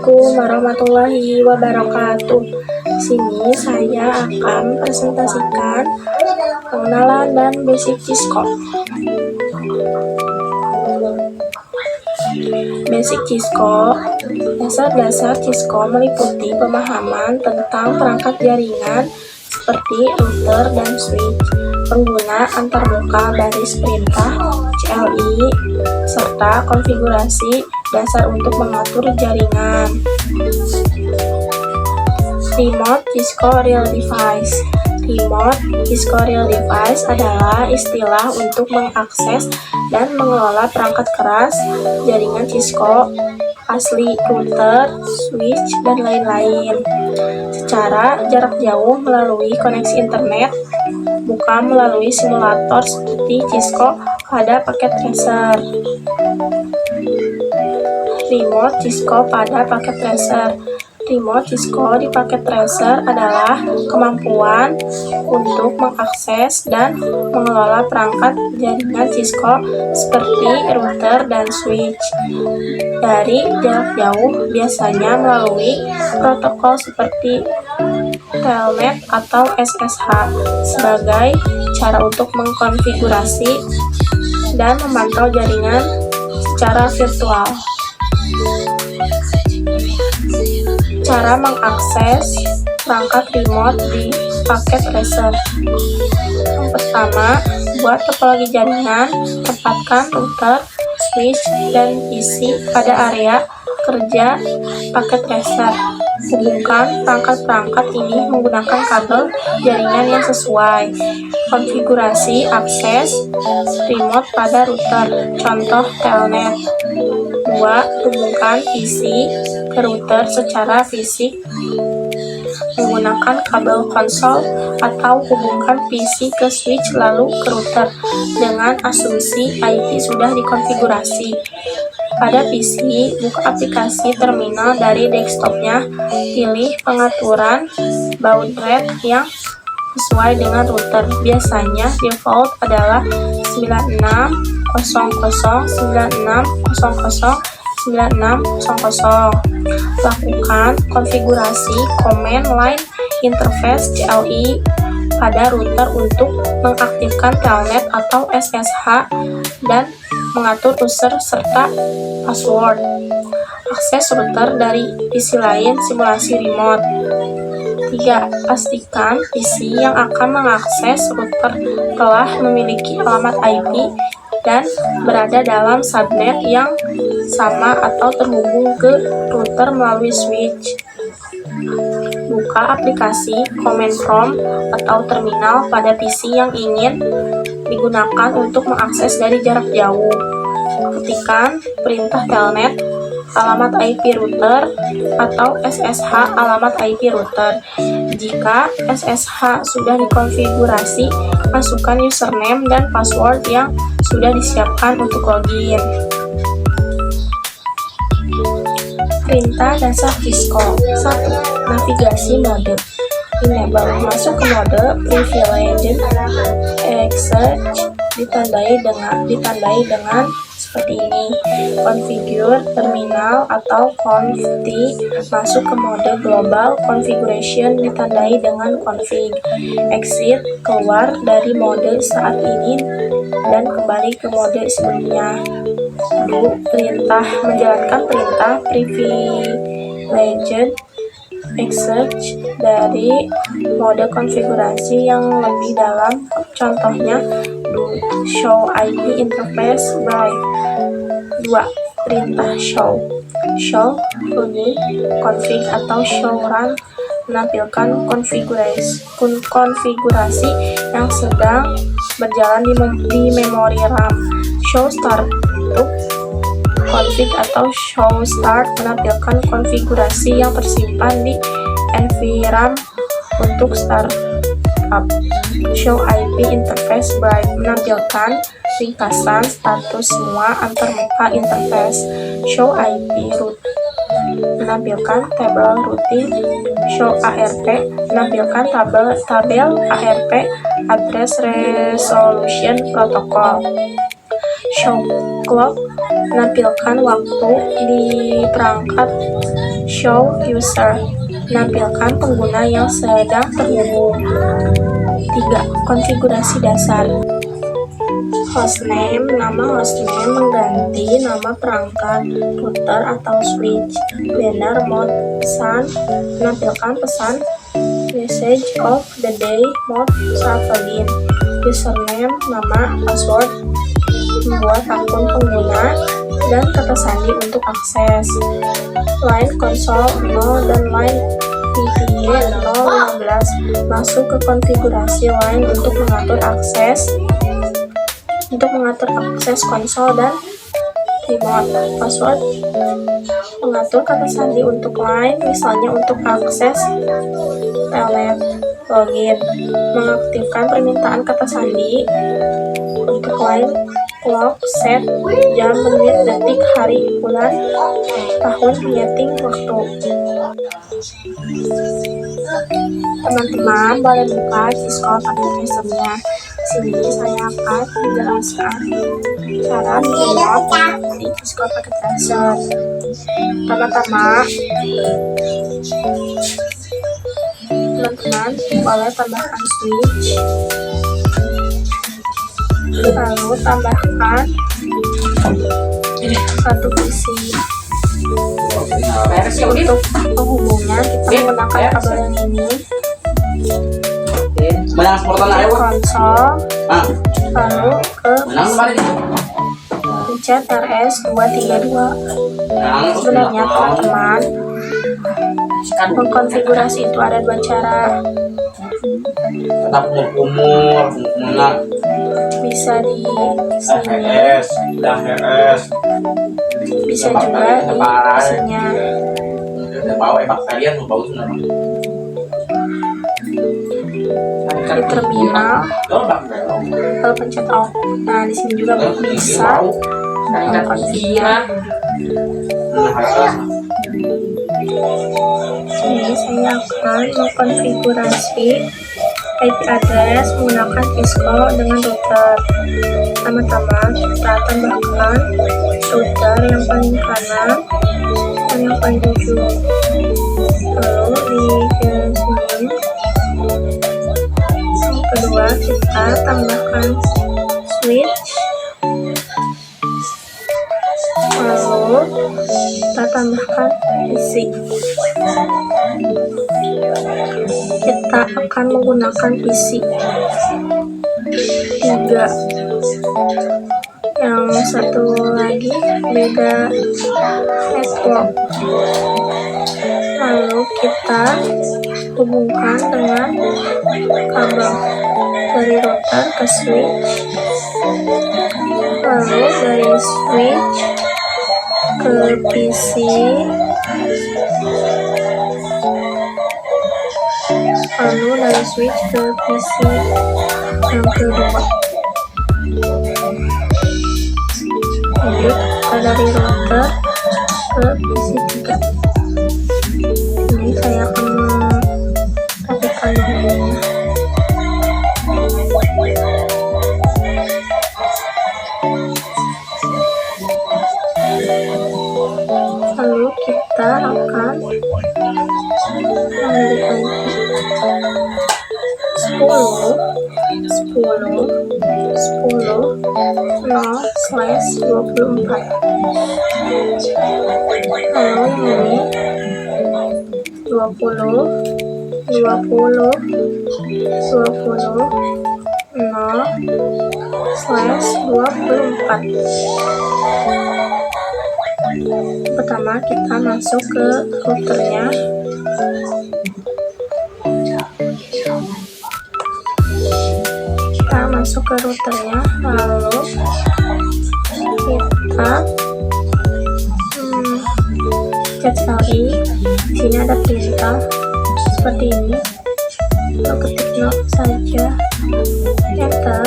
Assalamualaikum warahmatullahi wabarakatuh. Di sini saya akan presentasikan pengenalan dan basic Cisco. Basic Cisco. Dasar-dasar Cisco meliputi pemahaman tentang perangkat jaringan seperti router dan switch, pengguna antarmuka baris perintah CLI, serta konfigurasi dasar untuk mengatur jaringan. Remote Cisco Real Device. Remote Cisco Real Device adalah istilah untuk mengakses dan mengelola perangkat keras jaringan Cisco asli, router, switch, dan lain-lain secara jarak jauh melalui koneksi internet, bukan melalui simulator seperti Cisco pada paket tracer. Remote Cisco pada paket tracer. Remote Cisco di paket tracer adalah kemampuan untuk mengakses dan mengelola perangkat jaringan Cisco seperti router dan switch dari jarak jauh, biasanya melalui protokol seperti Telnet atau SSH sebagai cara untuk mengkonfigurasi dan memantau jaringan secara virtual. Cara mengakses perangkat remote di paket tracer. Yang pertama, buat topologi jaringan, tempatkan router, switch, dan PC pada area kerja paket tracer. Hubungkan perangkat-perangkat ini menggunakan kabel jaringan yang sesuai. Konfigurasi akses remote pada router, contoh Telnet. 2. Hubungkan PC ke router secara fisik menggunakan kabel konsol, atau hubungkan PC ke switch lalu ke router dengan asumsi IP sudah dikonfigurasi. Pada PC, buka aplikasi terminal dari desktopnya, pilih pengaturan baud rate yang sesuai dengan router. Biasanya default adalah 96.00.96.00.96.00. Lakukan konfigurasi command line interface CLI pada router untuk mengaktifkan Telnet atau SSH dan mengatur user serta password. Akses router dari PC lain, simulasi remote. 3. Pastikan PC yang akan mengakses router telah memiliki alamat IP dan berada dalam subnet yang sama atau terhubung ke router melalui switch. Buka aplikasi command prompt atau terminal pada PC yang ingin digunakan untuk mengakses dari jarak jauh. Ketikkan perintah Telnet alamat IP router atau SSH alamat IP router. Jika SSH sudah dikonfigurasi, masukkan username dan password yang sudah disiapkan untuk login. Perintah dasar Cisco. 1. Navigasi mode. Enable, masuk ke mode privileged access, ditandai dengan seperti ini. Configure terminal atau conft, masuk ke mode global configuration, ditandai dengan config. Exit, keluar dari mode saat ini dan kembali ke mode sebelumnya. Perintah, menjalankan perintah privileged access dari mode konfigurasi yang lebih dalam, contohnya show IP interface bright. 2. Perintah show running config atau show run, menampilkan konfigurasi yang sedang berjalan di memori RAM. Show startup config atau show start, menampilkan konfigurasi yang tersimpan di NVRAM untuk startup. Show IP interface bright, menampilkan ringkasan status semua antarmuka interface. Show IP root, menampilkan tabel routing. Show ARP, menampilkan tabel ARP address resolution protocol. Show clock, menampilkan waktu di perangkat. show user, menampilkan pengguna yang sedang terhubung. 3. Konfigurasi dasar. Hostname, nama hostname mengganti nama perangkat, router atau switch. Banner mode pesan, menampilkan pesan message of the day mode shuffling. Username, nama, password, membuat akun pengguna, dan kata sandi untuk akses. Line console 0 dan line PPA 015. Masuk ke konfigurasi line untuk mengatur akses konsol dan remote. Password, mengatur kata sandi untuk line, misalnya untuk akses telnet. Login, mengaktifkan permintaan kata sandi untuk line, clock, set, jam, menit, detik, hari, bulan, tahun, meeting, waktu. Teman-teman boleh buka Discord aplikasinya. Sini saya akan menjelaskan cara mendownload di Discord aplikasi. Teman-teman boleh tambahkan switch, lalu tambahkan satu PC. Untuk penghubungnya kita menggunakan kabel yang ini, konsol, lalu ke pencet RS232. Sebenarnya teman-teman, mengkonfigurasi itu ada 2 cara. Tetap umur Bisa di sini, bisa juga di sini. Di terminal, kalau pencet off. Nah, di sini juga bisa mengkonfigurasi. Ini saya akan mengkonfigurasi IP address menggunakan Cisco dengan router. Pertama-tama kita tambahkan router yang paling kanan dan yang paling ujung. Lalu di sini. Yang kedua kita tambahkan switch. Lalu kita tambahkan PC. Kita akan menggunakan PC 3. Yang satu lagi beda network. Lalu kita hubungkan dengan kabel dari router ke switch, lalu dari switch ke PC, lalu dari switch ke PC yang kedua. Jadi kita dari router ke PC 3. Ini saya akan mengaktifkan dulu. Lalu kita akan memberikan 10/24. Lalu ini 0/24. Pertama kita masuk ke routernya. Lalu kita cek lagi. Sini ada perintah seperti ini. Kita ketik no saja, enter,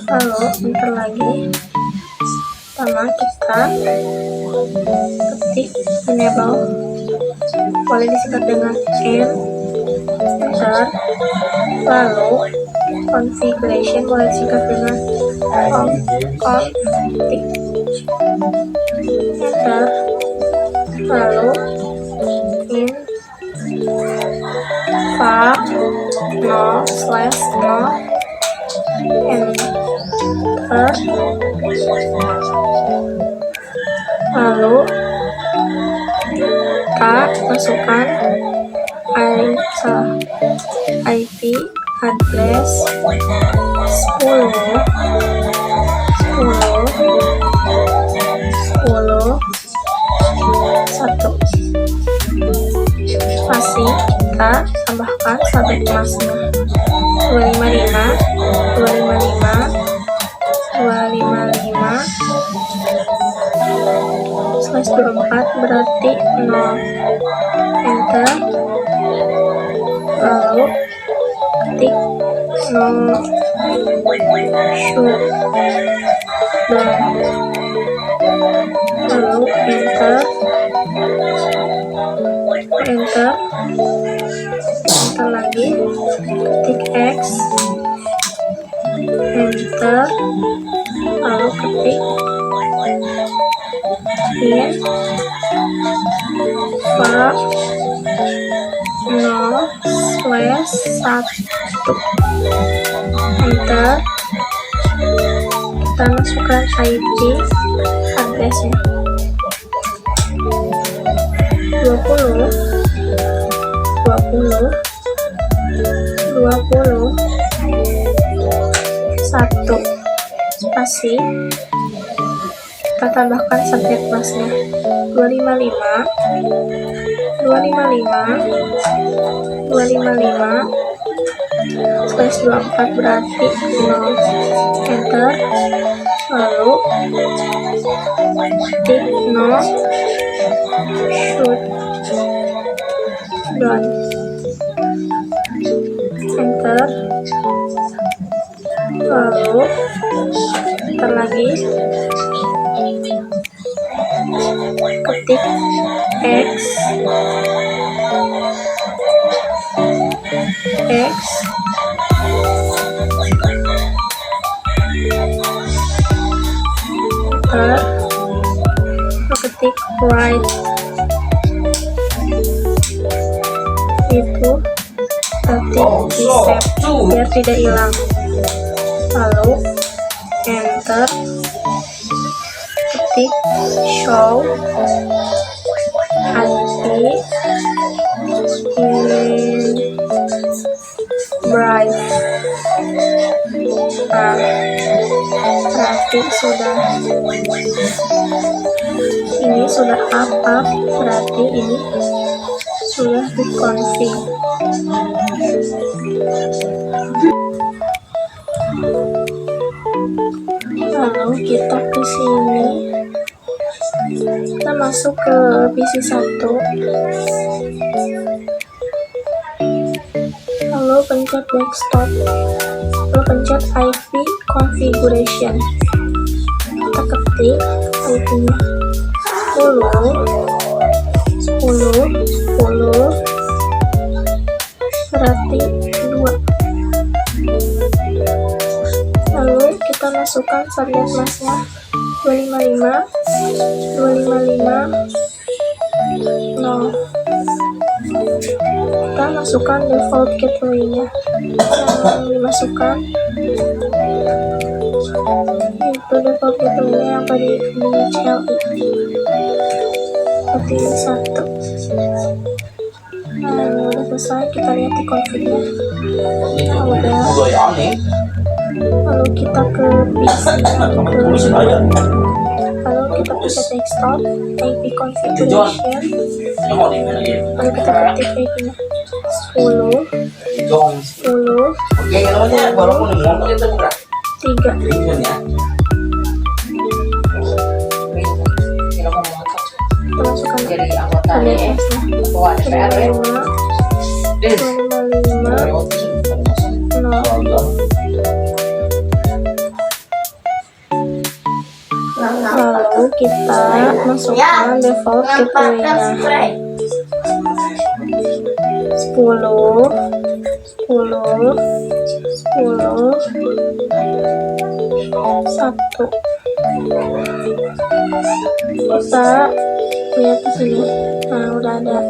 lalu enter lagi. Pertama kita ketik enable, boleh disingkat dengan N, enter, lalu configuration boleh disingkat dengan config, enter, lalu var 0/0 enter, lalu kita masukkan IP address 10.10.10.1 spasi, kita tambahkan sabit kelasnya 255/24 berarti 0 enter, lalu ketik 0 shoot down, lalu enter lagi, ketik X, enter, lalu ketik in var 0/1 enter, kita masukkan IP addressnya 20 spasi, kita tambahkan subjek kelasnya 255/24 berarti 0 enter, lalu ketik 0 shoot down, enter, lalu enter lagi, ketik X, ketik right, itu nanti di save biar tidak hilang, lalu enter, ketik show IP in Brave. Nah, berarti ini sudah up, berarti ini sudah dikonfig. Lalu kita ke sini, kita masuk ke PC 1, lalu pencet desktop, lalu pencet IP configuration, kita ketik IP-nya 10 berarti 2, lalu kita masukkan subnet masknya 255/255/0, kita masukkan default gateway-nya yang dimasukkan itu default gateway yang tadi di CLI seperti ini 1. Nah, udah selesai, kita lihat di config-nya. Lalu kita ke PC, lalu kita pencet desktop, IP configuration, lalu kita ketik IP-nya 10 3. Kita masukkan address-nya 255/0. Lalu kita masukkan default gateway-nya 10/10/10/1. Kita lihat di sini. Nah, udah ada.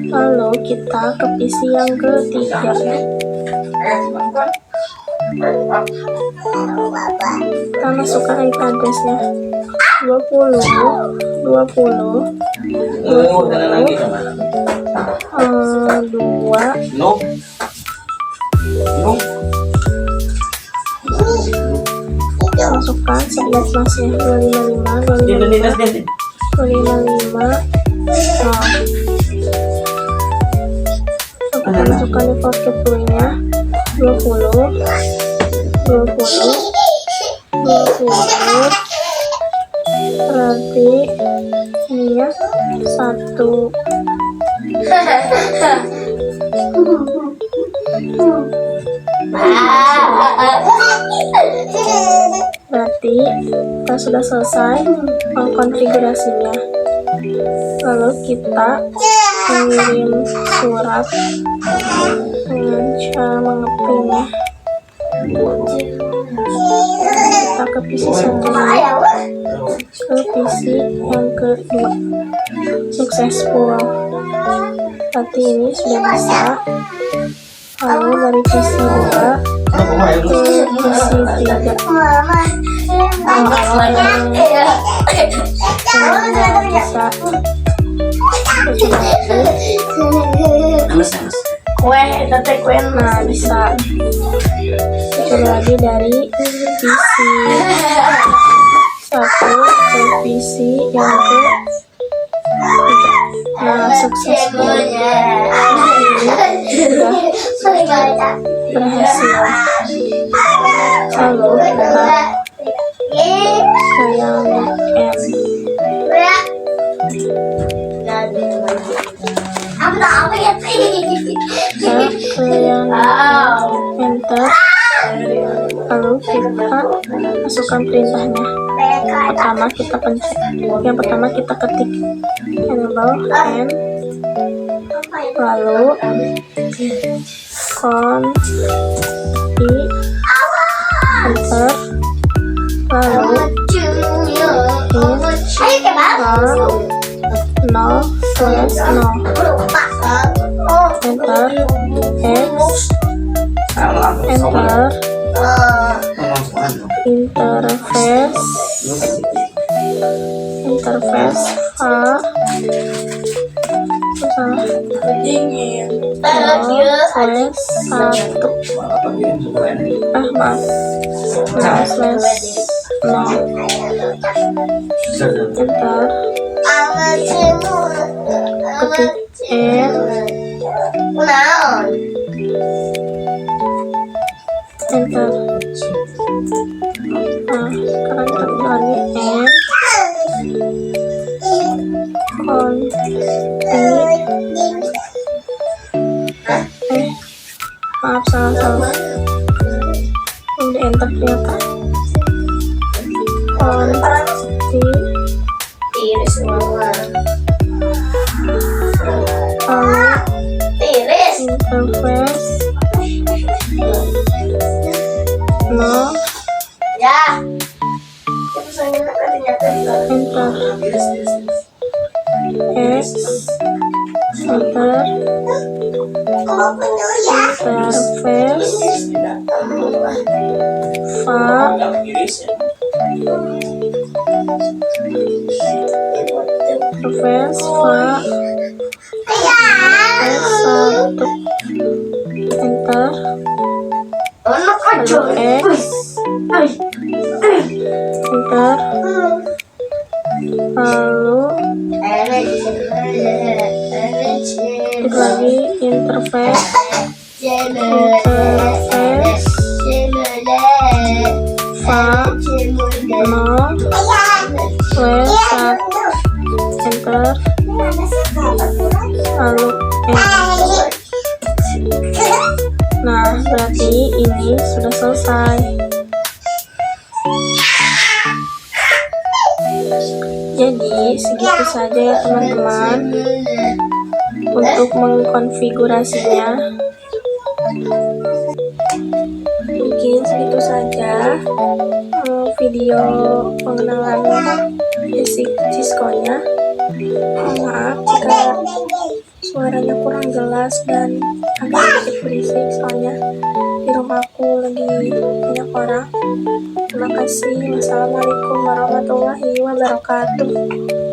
Lalu kita ke PC yang ketiga. Kita masukkan IP addressnya 20 20 2 No. masukkan subnet masnya 255 kita masukkan default gateway-nya 20 berarti ini ya 1 berarti kita sudah selesai mengkonfigurasinya. Lalu kita mengirim surat dengan cara mengeprintnya. Kita ke PC selanjutnya, ke PC yang kedua, successful. Berarti ini sudah bisa. Lalu dari PC 2 ke PC 3. Bisa nah bisa coba lagi dari PC 1 ke PC yang ke 3. Nah successful, sudah berhasil. Lalu kita ke yang N. Kita ke yang enter, lalu kita masukkan perintahnya. Yang pertama kita ketik enable and lalu enter, lalu no slash no, enter x, enter interface ketik enter. Nah sekarang kita ketik lagi maaf salah udah enter ternyata interface no enter x, enter interface enter lalu x, enter lalu ketik lagi interface no slash enter lalu enter. Nah berarti ini sudah selesai. Jadi segitu saja ya teman-teman untuk mengkonfigurasinya. Mungkin segitu saja video pengenalan basic Cisco-nya. Maaf jika suaranya keras dan agak sedikit berisik soalnya di rumahku lagi banyak orang. Terima kasih. Wassalamualaikum warahmatullahi wabarakatuh.